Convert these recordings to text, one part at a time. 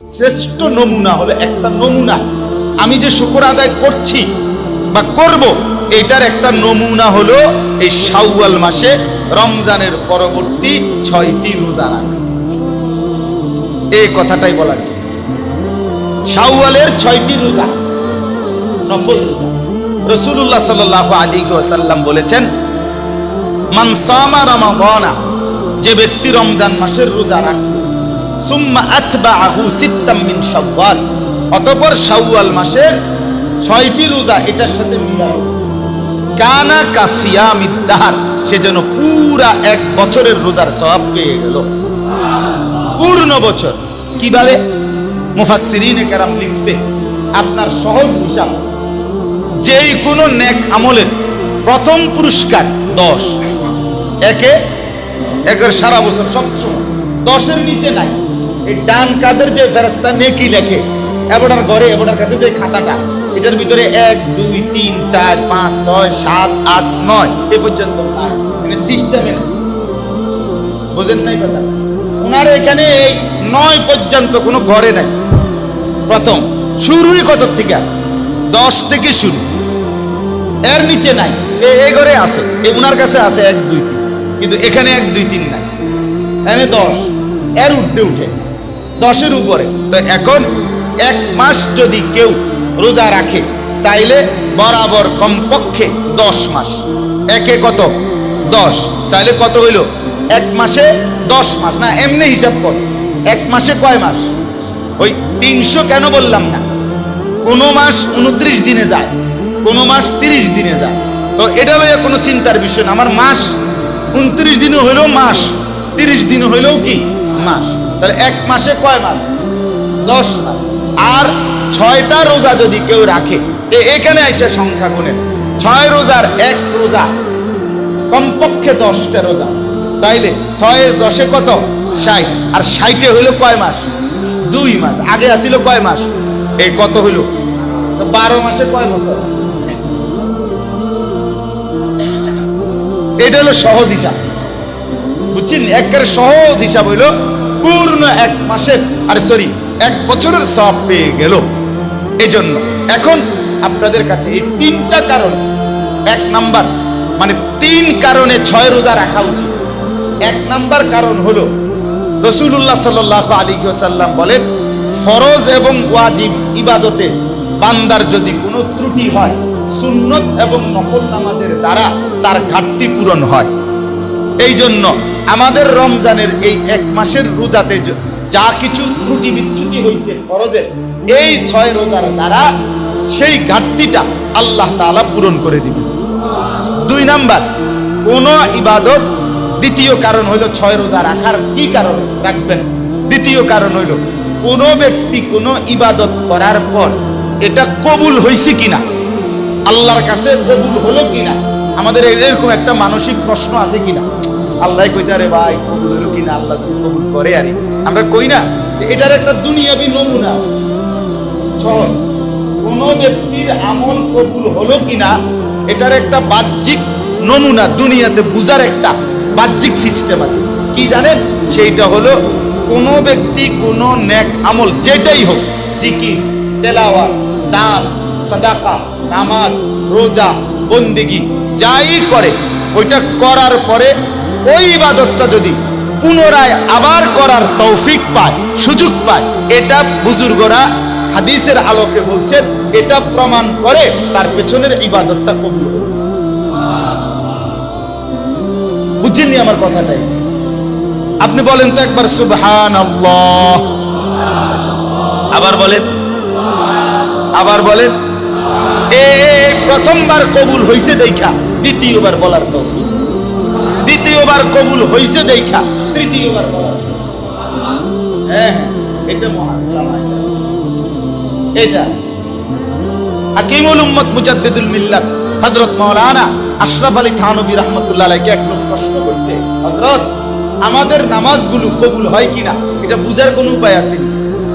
শ্রেষ্ঠ নমুনা হলো একটা নমুনা, আমি যে শুকর আদায় করছি বা করব এটার একটা নমুনা হলো এই শাওয়াল মাসে রমজানের পরবর্তী 6টি রোজা রাখা। এই কথাটাই বলার জন্য শাওয়ালের 6টি রোজা নফল রোজা। রাসূলুল্লাহ সাল্লাল্লাহু আলাইহি ওয়াসাল্লাম বলেছেন, মান সামা রমাদানা, যে ব্যক্তি রমজান মাসের রোজা রাখে, সুম্মা আতবাআহু সিত্তাম মিন শাওয়াল, অতঃপর শাওয়াল মাসের 6টি রোজা এটার সাথে মিলায়, কানা কাসিয়ামিদ দাহর, সে যেন পুরা 1 বছরের রোজার সওয়াব পেয়ে গেল। পূর্ণ বছর কিভাবে? মুফাসসিরিনে কেরাম লিখছে, আপনার সহজ হিসাব, যেই কোনো নেক আমলের প্রথম পুরস্কার 10, একের সারা বছর সবসময় 10-এর নিচে নাই। এই ডান কাদের যে ফেরেশতা নেকি লেখে, এবটার ঘরে এবটার কাছে যে খাতাটা, এটার ভিতরে 1 2 3 4 5 6 7 8 9 এ পর্যন্ত নাই, মানে সিস্টেমে না। বুঝেন নাই কথা? ওনার এখানে এই 9 পর্যন্ত কোনো ঘরে নাই। প্রথম শুরুই কত থেকে? 10 থেকে শুরু, এর নিচে নাই। এই ঘরে আছে, ওনার কাছে আছে 1 2 3, কিন্তু এখানে 1 2 3 নাই, এখানে 10, এর উঠতে উঠে 10-এর উপরে। তো এখন 1 মাস যদি কেউ রোজা রাখে তাইলে বরাবর কমপক্ষে 10 মাস, একে কত 10, তাইলে কত হইল? 1 মাসে 10 মাস না, এমনি হিসাব কর, 1 মাসে কয় মাস? ওই 300 কেন বললাম না? কোন মাস 29 দিনে যায়, কোন মাস 30 দিনে যায়। তো এটা লইয়া কোনো চিন্তার বিষয় না। আমার মাস 29 দিনও হইলেও মাস, 30 দিন হইলেও কি মাস। তাহলে 1 মাসে কয় মাস? 10 মাস। আর 6টা রোজা যদি কেউ রাখে, এখানে এসে সংখ্যা গুনেন, 6 রোজার 1 রোজা কমপক্ষে 10টা রোজা, তাইলে 6 10 কত? 60। আর 60-এ হইল কয় মাস? 2 মাস। আগে আসিল কয় মাস? এই কত হইল? তো 12 মাসে কয় বছর? এটা হলো সহজ হিসাব, বুঝছেন? একেবারে সহজ হিসাব হইল পূর্ণ 1 মাসের, আর সরি 1 বছরের সওয়াব পেয়ে গেল। এই জন্য এখন আপনাদের কাছে এই 3টা কারণ, 1 নাম্বার মানে 3 কারণে 6 রোজা রাখা উচিত। 1 নাম্বার কারণ হলো রাসূলুল্লাহ সাল্লাল্লাহু আলাইহি ওয়াসাল্লাম বলেন, ফরজ এবং ওয়াজিব ইবাদতে বান্দার যদি কোনো ত্রুটি হয়, সুন্নত এবং নফল নামাজের দ্বারা তার ঘাটতি পূরণ হয়। এই জন্য আমাদের রমজানের এই 1 মাসের রোজাতে যা কিছু ত্রুটি বিচ্যুতি হয়েছে ফরজের, এই 6 রোজার দ্বারা সেই ঘাটতিটা আল্লাহ তাআলা পূরণ করে দিবেন। 2 নাম্বার কোন ইবাদত, দ্বিতীয় কারণ হইল 6 রোজা রাখার কি কারণ রাখবেন? দ্বিতীয় কারণ হইল কোন ব্যক্তি কোন ইবাদত করার পর এটা কবুল হয়েছে কিনা, আল্লাহর কাছে কবুল হলো কিনা। আমাদের এরকম একটা মানসিক প্রশ্ন আছে কিনা, আল্লাহ কইতে রে ভাই কবুল হলো কিনা, আল্লাহ যদি কবুল করে আরে আমরা কই না। এটার একটা দুনিয়াবি নমুনা আছে, সহজ। কোন ব্যক্তির আমল কবুল হলো কিনা এটার একটা বাহ্যিক নমুনা, দুনিয়াতে বুঝার একটা বাহ্যিক সিস্টেম আছে। কি জানেন? সেইটা হলো কোন ব্যক্তি কোন নেক আমল যেটাই হোক, জিকির, তেলাওয়াত, দান, সাদাকা, নামাজ, রোজা, বন্দেগী যাই করে, ওইটা করার পরে ওই ইবাদতটা যদি পুনরায় আবার করার তৌফিক পায়, সুযোগ পায়, এটা বুজুর্গরা হাদিসের আলোকে বলছেন, এটা প্রমাণ করে তার পেছনের ইবাদতটা কবুল হবে। বুঝছেননি আমার কথাটাই? আপনি বলেন তো একবার সুবহানাল্লাহ, আবার বলেন, আবার বলেন। এই প্রথমবার কবুল হইছে দেখা দ্বিতীয়বার বলার তৌফিক, দ্বিতীয়বার কবুল হইছে দেখা তৃতীয়বার বলার। হ্যাঁ, এটা মহান, এটা হাকিমুল উম্মত মুজাদ্দিদুল মিল্লাত হযরত মাওলানা আশরাফ আলী থানভী রাহমাতুল্লাহ আলাইহি এক লোক প্রশ্ন করছে, হযরত আমাদের নামাজগুলো কবুল হয় কিনা এটা বুঝার কোনো উপায় আছে?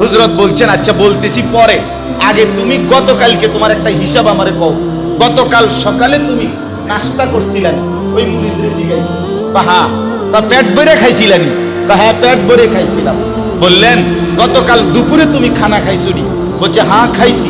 হযরত বলছেন, আচ্ছা বলতেছি পরে, আগে তুমি গতকালকে তোমার একটা হিসাব আমারে কও। গতকাল সকালে তুমি নাস্তা করছিলেন, ওই মুড়ি টুড়ি দিয়েছে, হ্যাঁ, তা পেট ভরে খাইছিলেন? হ্যাঁ পেট ভরে খাইছিলাম। বললেন গতকাল দুপুরে তুমি খানা খাইছো নি? বলছে হ্যাঁ খাইছি।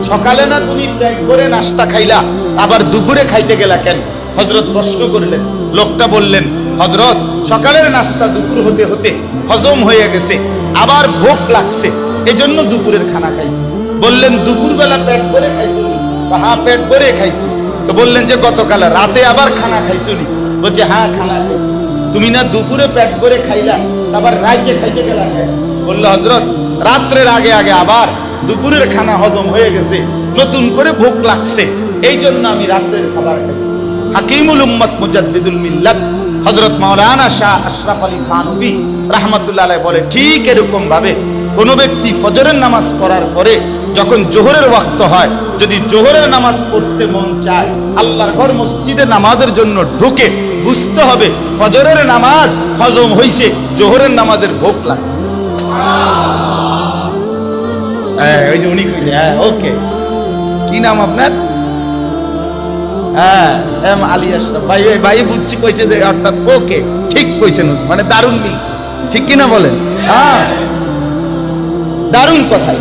সকালে না তুমি পেট ভরে নাস্তা খাইলা, আবার দুপুরে খাইতে গেলা কেন? হযরত প্রশ্ন করলেন। লোকটা বললেন, হযরত সকালের নাস্তা দুপুর হতে হতে হজম হয়ে গেছে, আবার ভোক লাগছে, এজন্য দুপুরের খানা খাইছি। বললেন দুপুরবেলা পেট ভরে খাইছো নি? হ্যাঁ পেট ভরে খাইছি। তো বললেন যে গতকাল রাতে আবার খানা খাইছো নি? বলছে হ্যাঁ খানা খাইছি। তুমি না দুপুরে পেট ভরে খাইলা, আবার রাতে খাইতে গেলা কেন? বলল হযরত রাত্রের আগে আগে আবার দুপুরের খানা হজম হয়ে গেছে, নতুন করে ভোক লাগছে, এই জন্য আমি রাত্রের খাবার খাইছি। হাকিমুল উম্মত মুজাদ্দিদুল মিল্লাত হযরত মাওলানা শাহ আশরাফ আলী থানভী রাহমাতুল্লাহ আলাইহি বলে, ঠিক এরকম ভাবে কোন ব্যক্তি ফজরের নামাজ পড়ার পরে যখন জোহরের ওয়াক্ত হয়, যদি জোহরের নামাজ পড়তে মন চায়, আল্লাহর ঘর মসজিদে নামাজের জন্য ঢুকে, বুঝতে হবে ফজরের নামাজ হজম হইছে, জোহরের নামাজের ভোগ লাগছে। ওই যে উনি কইছে হ্যাঁ ওকে। কি নাম আপনার? হ্যাঁ এম আলী আশরাফ ভাই। ভাই বুঝছি কইছে যে অর্থাৎ ওকে, ঠিক কইছেন, মানে দারুণ মিলছে, ঠিক কিনা বলেন? হ্যাঁ দারুণ কথা।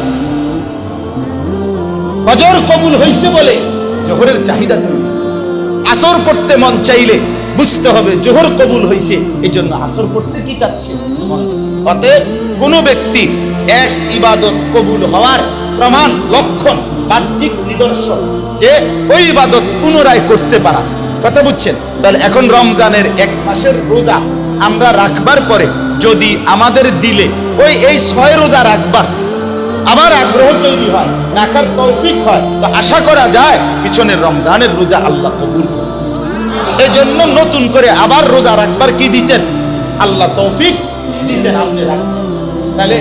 ফজর কবুল হইছে বলে জোহরের চাহিদা তৈরি হইছে। আসর পড়তে মন চাইলে বুঝতে হবে জোহর কবুল হইছে, এই জন্য আসর পড়তে কি চাচ্ছে? অতএব কোন ব্যক্তি এক ইবাদত কবুল হওয়ার প্রমাণ, লক্ষণ, বাহ্যিক নিদর্শন যে ওই ইবাদত পুনরায় করতে পারা। কথা বুঝছেন? তাহলে এখন রমজানের এক মাসের রোজা আমরা রাখবার পরে যদি আমাদের দিলে ওই 6 রোজা রাখবার আবার আগ্রহ তৈরি হয়, রাখার তৌফিক হয়, তো আশা করা যায় পিছনের রমজানের রোজা আল্লাহ কবুল করছে। এই জন্য নতুন করে আবার রোজা রাখবার কি দিয়েছেন? আল্লাহ তৌফিক দিয়েছেন, আপনি রাখছেন। তাহলে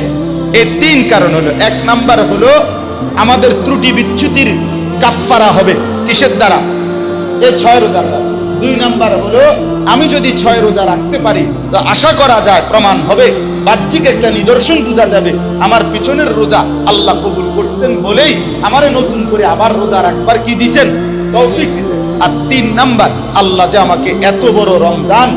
এই 3 কারণ হলো। 1 নাম্বার হলো আমাদের ত্রুটি বিচ্যুতির কাফফারা হবে কিসের দ্বারা? এই 6 রোজার দ্বারা। 2 নাম্বার হলো আমি যদি 6 রোজা রাখতে পারি তো আশা করা যায়, প্রমাণ হবে, বাহ্যিক একটা নিদর্শন বোঝা যাবে আমার পিছনের রোজা আল্লাহ কবুল করছেন বলেই আমারে নতুন করে আবার রোজা রাখবার কি দিয়েছেন? তৌফিক দিয়েছেন। আর 3 নাম্বার, আল্লাহ যে আমাকে এত বড় রমজান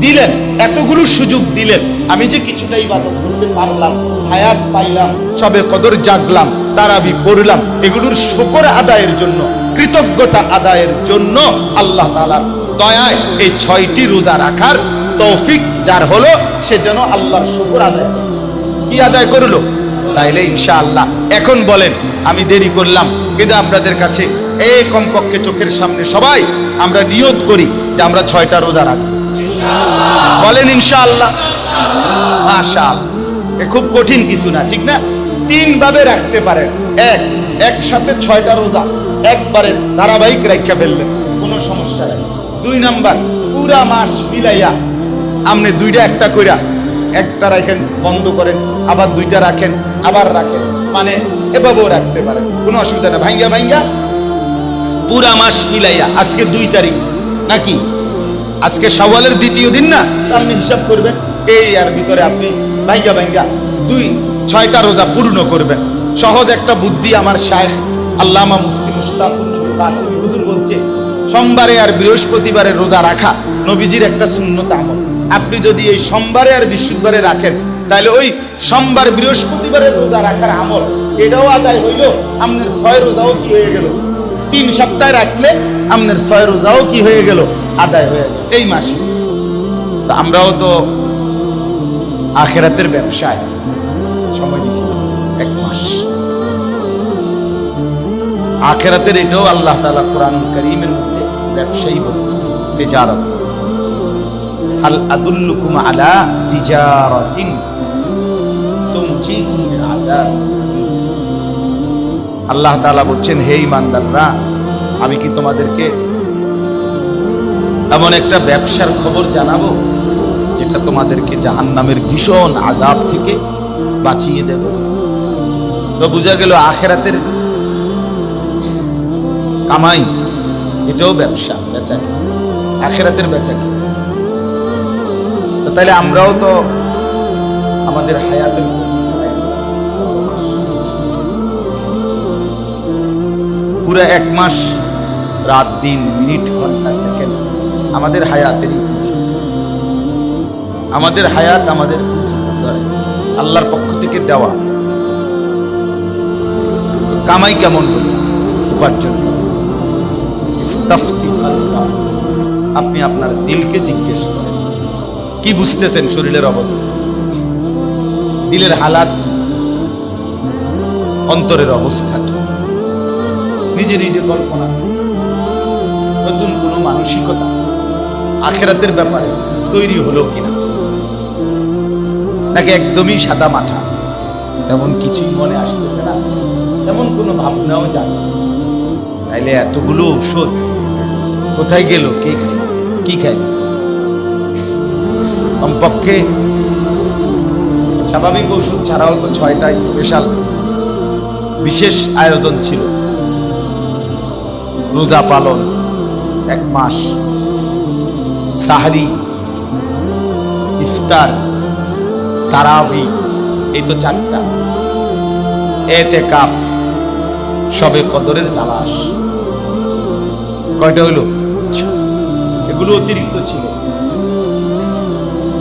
দিলেন, এতগুলো সুযোগ দিলেন, আমি যে কিছুটা ইবাদত করতে পারলাম, হায়াত পাইলাম, সবে কদর জাগলাম, তারাবি পড়লাম, এগুলোর শুকর আদায়ের জন্য, কৃতজ্ঞতা আদায়ের জন্য আল্লাহ তাআলার দয়ায় এই 6টি রোজা রাখার তৌফিক যার হলো, সে যেন আল্লাহর শুকর আদায় করে। কি আদায় করলো? তাইলে ইনশাআল্লাহ এখন বলেন, আমি দেরি করলাম, কিন্তু আপনাদের কাছে এই কমপক্ষে চোখের সামনে সবাই আমরা নিয়ত করি যে আমরা 6টা রোজা রাখবো। বলেন ইনশাআল্লাহ। মাশাআল্লাহ, এ খুব কঠিন কিছু না, ঠিক না? 3 ভাবে রাখতে পারেন। একসাথে 6টা রোজা একবারে ধারাবাহিক রাখা ফেললেন, কোনো সমস্যা নেই। 2 নাম্বার, পুরা মাস মিলাইয়া আপনি 2টা একটা কইরা, একটা রাখেন বন্ধ করেন, আবার 2টা রাখেন, আবার রাখেন, মানে এভাবেও রাখতে পারেন, কোনো অসুবিধা নেই। ভাঙ্গা পুরা মাস মিলাইয়া, আজকে 2 তারিখ নাকি, আজকে শাওয়ালের 2য় দিন না, আপনি হিসাব করবেন, এই আর ভিতরে আপনি ভাঙ্গা 6টা রোজা পূর্ণ করবেন। সহজ একটা বুদ্ধি আমার শায়েখ আল্লামা মুফতি মুশতাকুর নবী কাসেমী হুজুর বলছে, সোমবারে আর বৃহস্পতিবারে রোজা রাখা নবীজির একটা সুন্নত আমল। আপনি যদি এই সোমবারে আর বৃহস্পতিবারে রাখেন, তাহলে ওই সোমবার বৃহস্পতিবারের রোজা রাখার আমল এটাও আদায় হইল, আপনার 6 রোজাও কি হয়ে গেল। 3 সপ্তাহ রাখলে আপনার 6 রোজাও কি হয়ে গেল? আদায় হয়ে গেল এই মাসে। তো আমরাও তো আখিরাতের ব্যবসায় সময় দিছি 1 মাস। আখিরাতের এটাও আল্লাহ তাআলা কোরআনুল কারীমের মধ্যে ব্যবসায়ী বলছেন, তিজারত। হাল আদুল্লুকুম আলা তিজারাতিন তুনজিকুম মিন আযাব। আল্লাহ তাআলা বলছেন, হে ঈমানদাররা, আমি কি তোমাদেরকে এমন একটা ব্যবসার খবর জানাবো যেটা তোমাদেরকে জাহান্নামের ভীষণ আযাব থেকে বাঁচিয়ে দেবে। তো বোঝা গেল আখিরাতের কামাই এটাও ব্যবসা, বেচাকে, আখিরাতের বেচাকে। তো তাহলে আমরাও তো আমাদের হায়াতের পুরো 1 মাস, রাত দিন, মিনিট, ঘন্টা, সেকেন্ড আমাদের হায়াতেরই পুঁজি, আমাদের হায়াত আমাদের পুঁজি। আল্লাহর পক্ষ থেকে দেওয়া। তো কামাই কেমন হল, উপার্জন কেমন? ইস্তাফতি আল্লাহ, আপনি আপনার দিলকে জিজ্ঞেস করেন, কি বুঝতেছেন শরীরের অবস্থা, দিলের হালাত কি, অন্তরের অবস্থা কি? নিজে নিজে কল্পনা, নতুন কোনো মানসিকতা আখিরাতের ব্যাপারে তৈরি হলো কিনা, নাকি একদমই সাদা মাঠা, তেমন কিছুই মনে আসতেছে না, তেমন কোনো ভাবনাও জানে। তাইলে এতগুলো ঔষধ কোথায় গেল, কে খাইল, কি খাইল? কমপক্ষে স্বাভাবিক ওষুধ ছাড়াও তো 6টা স্পেশাল বিশেষ আয়োজন ছিল। রোজা পালন 1 মাস, সাহরি, ইফতার, তারাবি, এই তো 4টা, এতেকাফ, সবে কদরের তালাশ, কয়টা হইল? এগুলো অতিরিক্ত ছিল।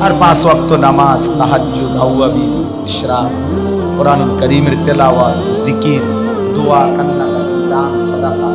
আর 5 ওয়াক্ত নামাজ, তাহাজ্জুদ, আওয়াবিন, ইশরাক, কোরআনুল কারীমের তেলাওয়াত, জিকির, দোয়া, কান্নাকাটি, দান, সাদাকা,